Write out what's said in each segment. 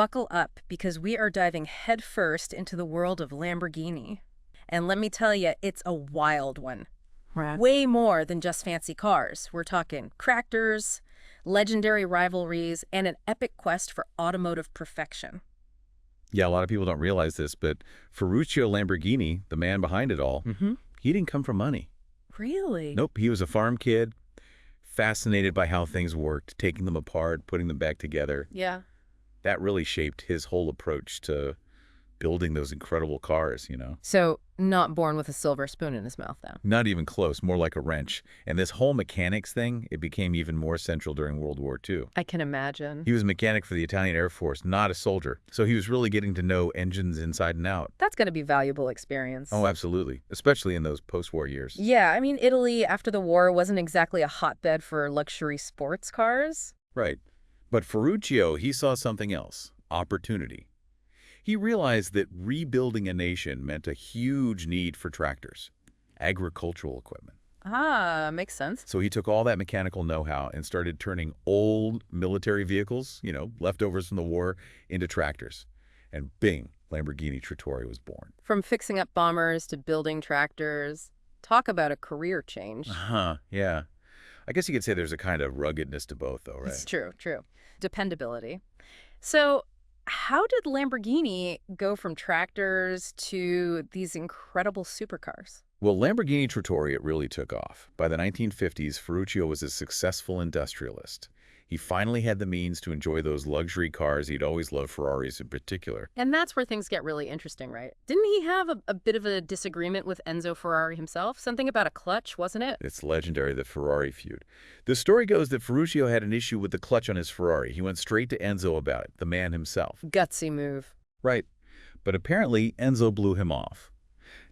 buckle up because we are diving headfirst into the world of Lamborghini. And let me tell you, it's a wild one. Right. Way more than just fancy cars. We're talking cractors, legendary rivalries, and an epic quest for automotive perfection. Yeah, a lot of people don't realize this, but Ferruccio Lamborghini, the man behind it all, he didn't come from money. Really? Nope, he was a farm kid, fascinated by how things worked, taking them apart, putting them back together. Yeah. That really shaped his whole approach to building those incredible cars, you know? So, not born with a silver spoon in his mouth, though. Not even close, more like a wrench. And this whole mechanics thing, it became even more central during World War II. I can imagine. He was a mechanic for the Italian Air Force, not a soldier. So he was really getting to know engines inside and out. That's going to be valuable experience. Oh, absolutely. Especially in those post-war years. Yeah, I mean, Italy after the war wasn't exactly a hotbed for luxury sports cars. Right. But Ferruccio, he saw something else. Opportunity. He realized that rebuilding a nation meant a huge need for tractors, agricultural equipment. Ah, makes sense. So he took all that mechanical know-how and started turning old military vehicles, you know, leftovers from the war, into tractors. And bing, Lamborghini Trattori was born. From fixing up bombers to building tractors. Talk about a career change. Yeah. I guess you could say there's a kind of ruggedness to both, though, right? It's true. Dependability. So, how did Lamborghini go from tractors to these incredible supercars? Well, Lamborghini Trattori, it really took off. By the 1950s, Ferruccio was a successful industrialist. He finally had the means to enjoy those luxury cars. He'd always loved Ferraris in particular. And that's where things get really interesting, right? Didn't he have a bit of a disagreement with Enzo Ferrari himself? Something about a clutch, wasn't it? It's legendary, the Ferrari feud. The story goes that Ferruccio had an issue with the clutch on his Ferrari. He went straight to Enzo about it, the man himself. Gutsy move. Right. But apparently, Enzo blew him off.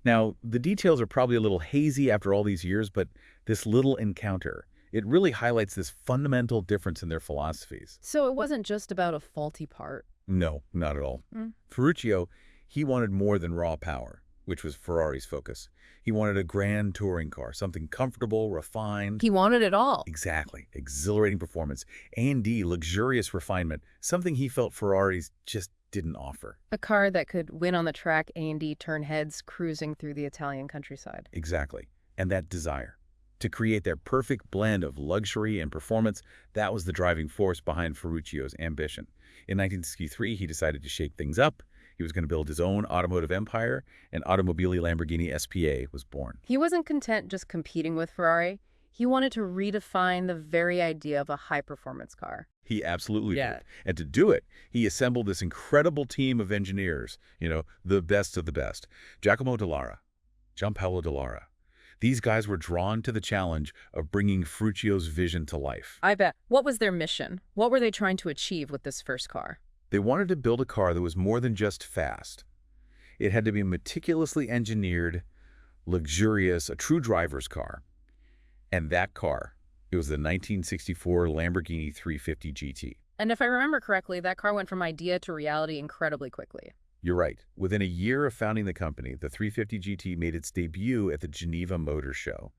Now, the details are probably a little hazy after all these years, but this little encounter, it really highlights this fundamental difference in their philosophies. So it wasn't just about a faulty part. No, not at all. Ferruccio, he wanted more than raw power, which was Ferrari's focus. He wanted a grand touring car, something comfortable, refined. He wanted it all. Exactly. Exhilarating performance, A&D, luxurious refinement, something he felt Ferraris just didn't offer. A car that could win on the track, A&D turn heads cruising through the Italian countryside. Exactly. And that desire to create their perfect blend of luxury and performance, that was the driving force behind Ferruccio's ambition. In 1963, he decided to shake things up. He was going to build his own automotive empire, and Automobili Lamborghini SPA was born. He wasn't content just competing with Ferrari. He wanted to redefine the very idea of a high-performance car. He absolutely did. And to do it, he assembled this incredible team of engineers, you know, the best of the best. Giacomo Dallara, Giampaolo Dallara. These guys were drawn to the challenge of bringing Ferruccio's vision to life. I bet. What was their mission? What were they trying to achieve with this first car? They wanted to build a car that was more than just fast. It had to be meticulously engineered, luxurious, a true driver's car. And that car, it was the 1964 Lamborghini 350 GT. And if I remember correctly, that car went from idea to reality incredibly quickly. You're right. Within a year of founding the company, the 350 GT made its debut at the Geneva Motor Show.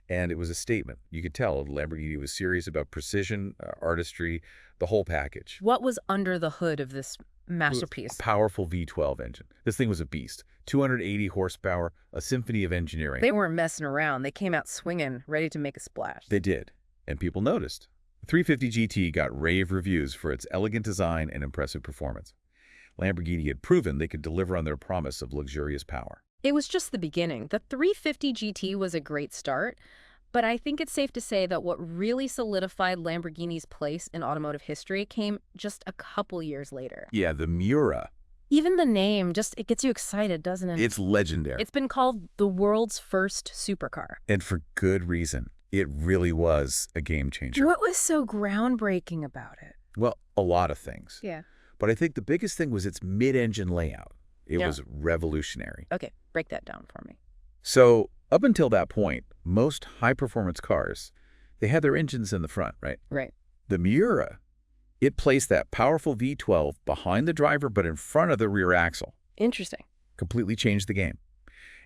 And it was a statement. You could tell Lamborghini was serious about precision, artistry, the whole package. What was under the hood of this masterpiece? A powerful V12 engine. This thing was a beast. 280 horsepower, a symphony of engineering. They weren't messing around. They came out swinging, ready to make a splash. They did. And people noticed. The 350 GT got rave reviews for its elegant design and impressive performance. Lamborghini had proven they could deliver on their promise of luxurious power. It was just the beginning. The 350 GT was a great start, but I think it's safe to say that what really solidified Lamborghini's place in automotive history came just a couple years later. Yeah, the Miura. Even the name, it gets you excited, doesn't it? It's legendary. It's been called the world's first supercar. And for good reason. It really was a game changer. What was so groundbreaking about it? Well, a lot of things. Yeah. But I think the biggest thing was its mid-engine layout. It was revolutionary. Okay, break that down for me. So up until that point, most high-performance cars, they had their engines in the front, right? Right. The Miura, it placed that powerful V12 behind the driver but in front of the rear axle. Interesting. Completely changed the game.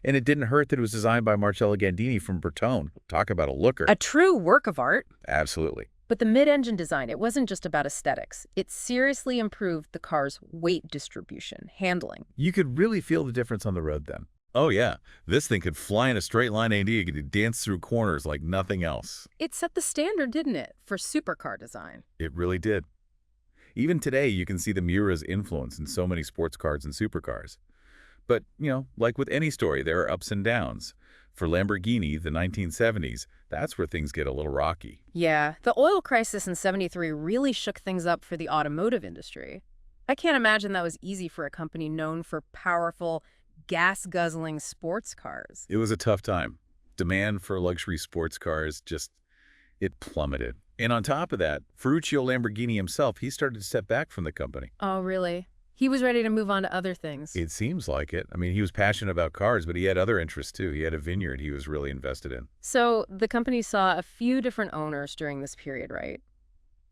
And it didn't hurt that it was designed by Marcello Gandini from Bertone. Talk about a looker. A true work of art. Absolutely. But the mid-engine design, it wasn't just about aesthetics. It seriously improved the car's weight distribution, handling. You could really feel the difference on the road then. Oh yeah, this thing could fly in a straight line and you could dance through corners like nothing else. It set the standard, didn't it, for supercar design? It really did. Even today, you can see the Miura's influence in so many sports cars and supercars. But, like with any story, there are ups and downs. For Lamborghini, the 1970s, that's where things get a little rocky. Yeah, the oil crisis in '73 really shook things up for the automotive industry. I can't imagine that was easy for a company known for powerful, gas-guzzling sports cars. It was a tough time. Demand for luxury sports cars it plummeted. And on top of that, Ferruccio Lamborghini himself, he started to step back from the company. Oh, really? He was ready to move on to other things. It seems like it. I mean, he was passionate about cars, but he had other interests too. He had a vineyard he was really invested in. So the company saw a few different owners during this period, right?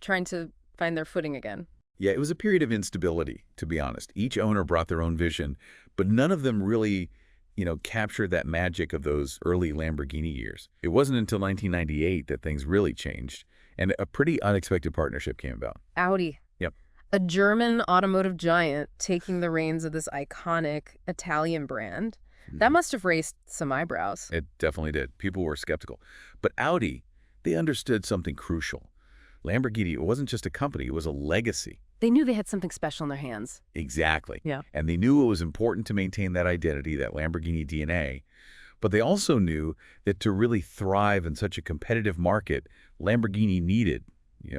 Trying to find their footing again. Yeah, it was a period of instability, to be honest. Each owner brought their own vision, but none of them really, captured that magic of those early Lamborghini years. It wasn't until 1998 that things really changed, and a pretty unexpected partnership came about. Audi. Yep. A German automotive giant taking the reins of this iconic Italian brand. That must have raised some eyebrows. It definitely did. People were skeptical. But Audi, they understood something crucial. Lamborghini, it wasn't just a company, it was a legacy. They knew they had something special in their hands. Exactly. Yeah. And they knew it was important to maintain that identity, that Lamborghini DNA. But they also knew that to really thrive in such a competitive market, Lamborghini needed,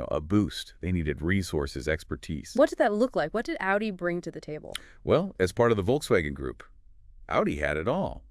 a boost. They needed resources, expertise. What did that look like? What did Audi bring to the table? Well, as part of the Volkswagen Group, Audi had it all.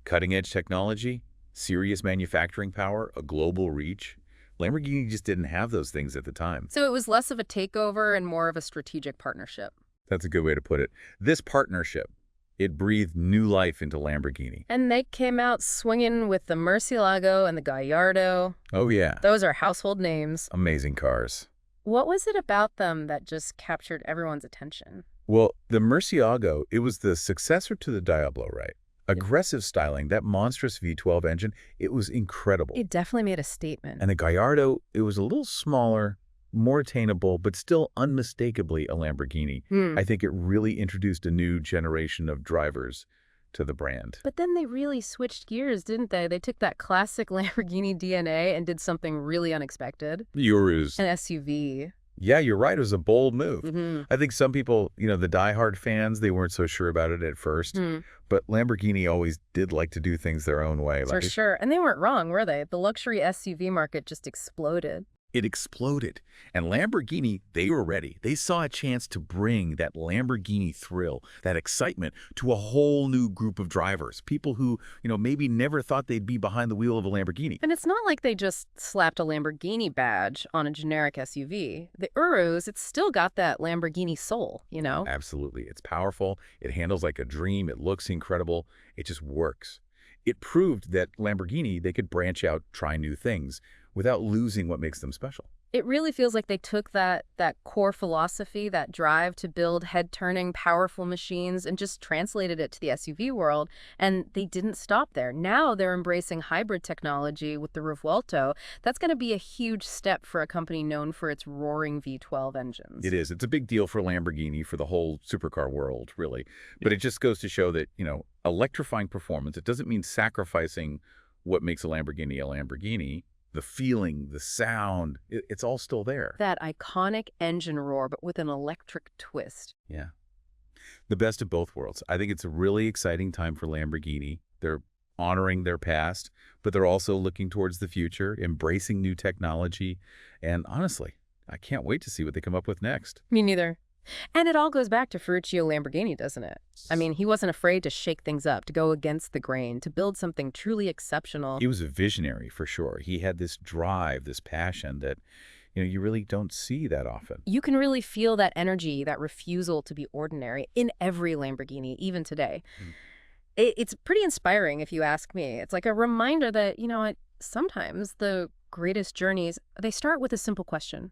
Cutting-edge technology, serious manufacturing power, a global reach. Lamborghini just didn't have those things at the time. So it was less of a takeover and more of a strategic partnership. That's a good way to put it. This partnership, it breathed new life into Lamborghini. And they came out swinging with the Murcielago and the Gallardo. Oh, yeah. Those are household names. Amazing cars. What was it about them that just captured everyone's attention? Well, the Murcielago, it was the successor to the Diablo, right? Aggressive styling, that monstrous V12 engine, it was incredible. It definitely made a statement. And the Gallardo, it was a little smaller, more attainable, but still unmistakably a Lamborghini. I think it really introduced a new generation of drivers to the brand. But then they really switched gears, didn't they? They took that classic Lamborghini DNA and did something really unexpected. Urus. An SUV. Yeah, you're right. It was a bold move. Mm-hmm. I think some people, the diehard fans, they weren't so sure about it at first. But Lamborghini always did like to do things their own way. For sure. And they weren't wrong, were they? The luxury SUV market just exploded. It exploded. And Lamborghini, they were ready. They saw a chance to bring that Lamborghini thrill, that excitement to a whole new group of drivers. People who, maybe never thought they'd be behind the wheel of a Lamborghini. And it's not like they just slapped a Lamborghini badge on a generic SUV. The Urus, it's still got that Lamborghini soul, Absolutely. It's powerful. It handles like a dream. It looks incredible. It just works. It proved that Lamborghini, they could branch out, try new things, without losing what makes them special. It really feels like they took that core philosophy, that drive to build head-turning, powerful machines, and just translated it to the SUV world, and they didn't stop there. Now they're embracing hybrid technology with the Revuelto. That's going to be a huge step for a company known for its roaring V12 engines. It is. It's a big deal for Lamborghini, for the whole supercar world, really. But it just goes to show that, electrifying performance, it doesn't mean sacrificing what makes a Lamborghini. The feeling, the sound, it's all still there. That iconic engine roar, but with an electric twist. Yeah. The best of both worlds. I think it's a really exciting time for Lamborghini. They're honoring their past, but they're also looking towards the future, embracing new technology. And honestly, I can't wait to see what they come up with next. Me neither. And it all goes back to Ferruccio Lamborghini, doesn't it? I mean, he wasn't afraid to shake things up, to go against the grain, to build something truly exceptional. He was a visionary, for sure. He had this drive, this passion that, you really don't see that often. You can really feel that energy, that refusal to be ordinary in every Lamborghini, even today. It's pretty inspiring, if you ask me. It's like a reminder that, sometimes the greatest journeys, they start with a simple question.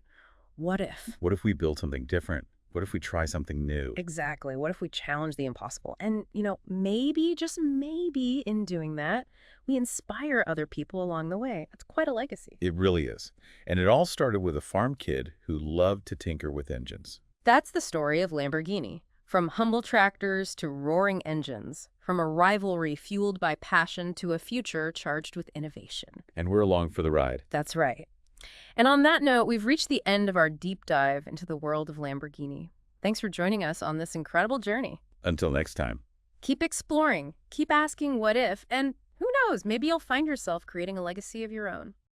What if? What if we build something different? What if we try something new? Exactly. What if we challenge the impossible? And, maybe, just maybe in doing that, we inspire other people along the way. That's quite a legacy. It really is. And it all started with a farm kid who loved to tinker with engines. That's the story of Lamborghini. From humble tractors to roaring engines, from a rivalry fueled by passion to a future charged with innovation. And we're along for the ride. That's right. And on that note, we've reached the end of our deep dive into the world of Lamborghini. Thanks for joining us on this incredible journey. Until next time. Keep exploring, keep asking what if, and who knows, maybe you'll find yourself creating a legacy of your own.